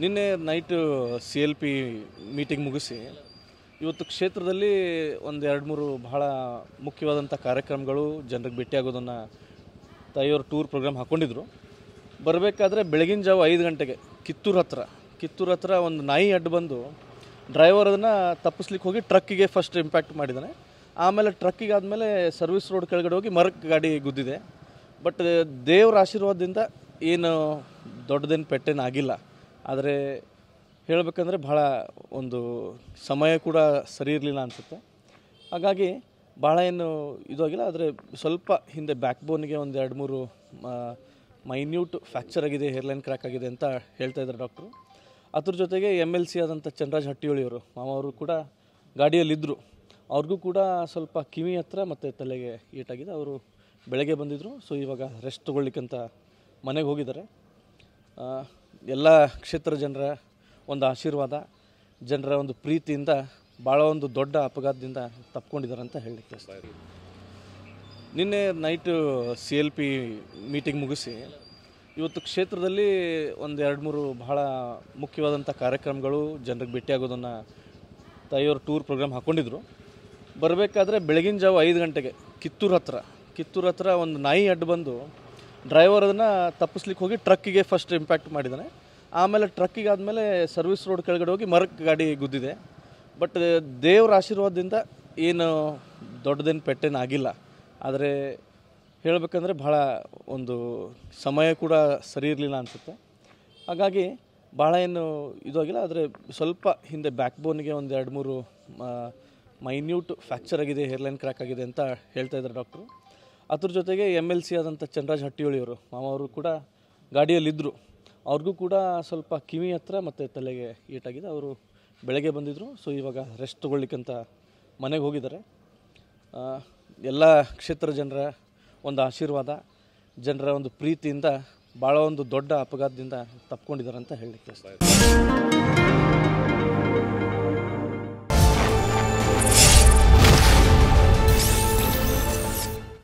ನಿನ್ನೆ night CLP meeting ಮುಗಿಸಿ ಇವತ್ತು ಕ್ಷೇತ್ರದಲ್ಲಿ ಒಂದು 2-3 ಬಹಳ ಮುಖ್ಯವಾದಂಥ ಕಾರ್ಯಕ್ರಮಗಳು ಜನರಿಗೆ ಭೇಟಿಯಾಗೋದನ್ನು ತಾಯಿಯವರು ಟೂರ್ ಪ್ರೋಗ್ರಾಮ್ ಹಾಕ್ಕೊಂಡಿದ್ರು. ಬರಬೇಕಾದ್ರೆ ಬೆಳಗಿನ ಜಾವ 5 ಗಂಟೆಗೆ ಕಿತ್ತೂರು ಹತ್ರ ಒಂದು ನಾಯಿ ಅಡ್ಡು ಬಂದು ಡ್ರೈವರ್ ಅದನ್ನು ತಪ್ಪಿಸ್ಲಿಕ್ಕೆ ಹೋಗಿ ಟ್ರಕ್ಕಿಗೆ ಫಸ್ಟ್ ಇಂಪ್ಯಾಕ್ಟ್ ಮಾಡಿದ್ದಾನೆ. ಆಮೇಲೆ ಟ್ರಕ್ಕಿಗೆ ಆದಮೇಲೆ ಸರ್ವಿಸ್ ರೋಡ್ ಕೆಳಗಡೆ ಹೋಗಿ ಮರಕ್ಕೆ ಗಾಡಿ ಗುದ್ದಿದೆ. ಬಟ್ ದೇವರ ಆಶೀರ್ವಾದದಿಂದ ಏನು ದೊಡ್ಡದೇನು ಪೆಟ್ಟೇನಾಗಿಲ್ಲ. ಆದರೆ ಹೇಳಬೇಕಂದ್ರೆ ಭಾಳ ಒಂದು ಸಮಯ ಕೂಡ ಸರಿ ಇರಲಿಲ್ಲ ಅನಿಸುತ್ತೆ. ಹಾಗಾಗಿ ಭಾಳ ಏನು ಇದು ಆಗಿಲ್ಲ. ಆದರೆ ಸ್ವಲ್ಪ ಹಿಂದೆ ಬ್ಯಾಕ್ ಬೋನ್ಗೆ ಒಂದು 2-3 ಮೈನ್ಯೂಟ್ ಫ್ರ್ಯಾಕ್ಚರ್ ಆಗಿದೆ, ಹೇರ್ಲೈನ್ ಕ್ರ್ಯಾಕ್ ಆಗಿದೆ ಅಂತ ಹೇಳ್ತಾ ಇದ್ದಾರೆ ಡಾಕ್ಟ್ರು. ಅದ್ರ ಜೊತೆಗೆ MLC ಆದಂಥ ಚಂದ್ರರಾಜ್ ಹಟ್ಟಿಹೊಳಿಯವರು ಮಾವರು ಕೂಡ ಗಾಡಿಯಲ್ಲಿದ್ದರು. ಅವ್ರಿಗೂ ಕೂಡ ಸ್ವಲ್ಪ ಕಿವಿ ಹತ್ರ ಮತ್ತು ತಲೆಗೆ ಏಟಾಗಿದೆ. ಅವರು ಬೆಳಗ್ಗೆ ಬಂದಿದ್ದರು. ಸೊ ಇವಾಗ ರೆಸ್ಟ್ ತೊಗೊಳ್ಲಿಕ್ಕಂತ ಮನೆಗೆ ಹೋಗಿದ್ದಾರೆ. ಎಲ್ಲ ಕ್ಷೇತ್ರ ಜನರ ಒಂದು ಆಶೀರ್ವಾದ, ಜನರ ಒಂದು ಪ್ರೀತಿಯಿಂದ ಭಾಳ ಒಂದು ದೊಡ್ಡ ಅಪಘಾತದಿಂದ ತಪ್ಕೊಂಡಿದ್ದಾರೆ ಅಂತ ಹೇಳಲಿಕ್ಕೆ ಇಷ್ಟ. ನಿನ್ನೆ ನೈಟು CLP ಮೀಟಿಂಗ್ ಮುಗಿಸಿ ಇವತ್ತು ಕ್ಷೇತ್ರದಲ್ಲಿ ಒಂದು 2-3 ಬಹಳ ಮುಖ್ಯವಾದಂಥ ಕಾರ್ಯಕ್ರಮಗಳು ಜನರಿಗೆ ಭೇಟಿಯಾಗೋದನ್ನು ತಾಯಿಯವರು ಟೂರ್ ಪ್ರೋಗ್ರಾಮ್ ಹಾಕ್ಕೊಂಡಿದ್ರು. ಬರಬೇಕಾದ್ರೆ ಬೆಳಗಿನ ಜಾವ 5 ಗಂಟೆಗೆ ಕಿತ್ತೂರು ಹತ್ರ ಒಂದು ನಾಯಿ ಅಡ್ಡು ಬಂದು ಡ್ರೈವರ್ ಅದನ್ನು ತಪ್ಪಿಸ್ಲಿಕ್ಕೆ ಹೋಗಿ ಟ್ರಕ್ಕಿಗೆ ಫಸ್ಟ್ ಇಂಪ್ಯಾಕ್ಟ್ ಮಾಡಿದ್ದಾನೆ. ಆಮೇಲೆ ಟ್ರಕ್ಕಿಗೆ ಆದಮೇಲೆ ಸರ್ವಿಸ್ ರೋಡ್ ಕೆಳಗಡೆ ಹೋಗಿ ಮರಕ್ಕೆ ಗಾಡಿ ಗುದ್ದಿದೆ. ಬಟ್ ದೇವರ ಆಶೀರ್ವಾದದಿಂದ ಏನು ದೊಡ್ಡದೇನು ಪೆಟ್ಟೇನಾಗಿಲ್ಲ. ಆದರೆ ಹೇಳಬೇಕಂದ್ರೆ ಭಾಳ ಒಂದು ಸಮಯ ಕೂಡ ಸರಿ ಇರಲಿಲ್ಲ ಅನಿಸುತ್ತೆ. ಹಾಗಾಗಿ ಭಾಳ ಏನು ಇದು ಆಗಿಲ್ಲ. ಆದರೆ ಸ್ವಲ್ಪ ಹಿಂದೆ ಬ್ಯಾಕ್ ಬೋನ್ಗೆ ಒಂದು 2-3 ಮೈನ್ಯೂಟ್ ಫ್ರ್ಯಾಕ್ಚರ್ ಆಗಿದೆ, ಹೇರ್ಲೈನ್ ಕ್ರ್ಯಾಕ್ ಆಗಿದೆ ಅಂತ ಹೇಳ್ತಾ ಇದ್ದಾರೆ ಡಾಕ್ಟ್ರು. ಅದ್ರ ಜೊತೆಗೆ MLC ಆದಂಥ ಚಂದ್ರರಾಜ್ ಹಟ್ಟಿಹೊಳಿಯವರು ಮಾವರು ಕೂಡ ಗಾಡಿಯಲ್ಲಿದ್ದರು. ಅವ್ರಿಗೂ ಕೂಡ ಸ್ವಲ್ಪ ಕಿವಿ ಹತ್ರ ಮತ್ತು ತಲೆಗೆ ಏಟಾಗಿದೆ. ಅವರು ಬೆಳಗ್ಗೆ ಬಂದಿದ್ದರು. ಸೊ ಇವಾಗ ರೆಸ್ಟ್ ತೊಗೊಳ್ಲಿಕ್ಕಂತ ಮನೆಗೆ ಹೋಗಿದ್ದಾರೆ. ಎಲ್ಲ ಕ್ಷೇತ್ರ ಜನರ ಒಂದು ಆಶೀರ್ವಾದ, ಜನರ ಒಂದು ಪ್ರೀತಿಯಿಂದ ಭಾಳ ಒಂದು ದೊಡ್ಡ ಅಪಘಾತದಿಂದ ತಪ್ಕೊಂಡಿದ್ದಾರೆ ಅಂತ ಹೇಳಲಿಕ್ಕೆ ಇಷ್ಟ.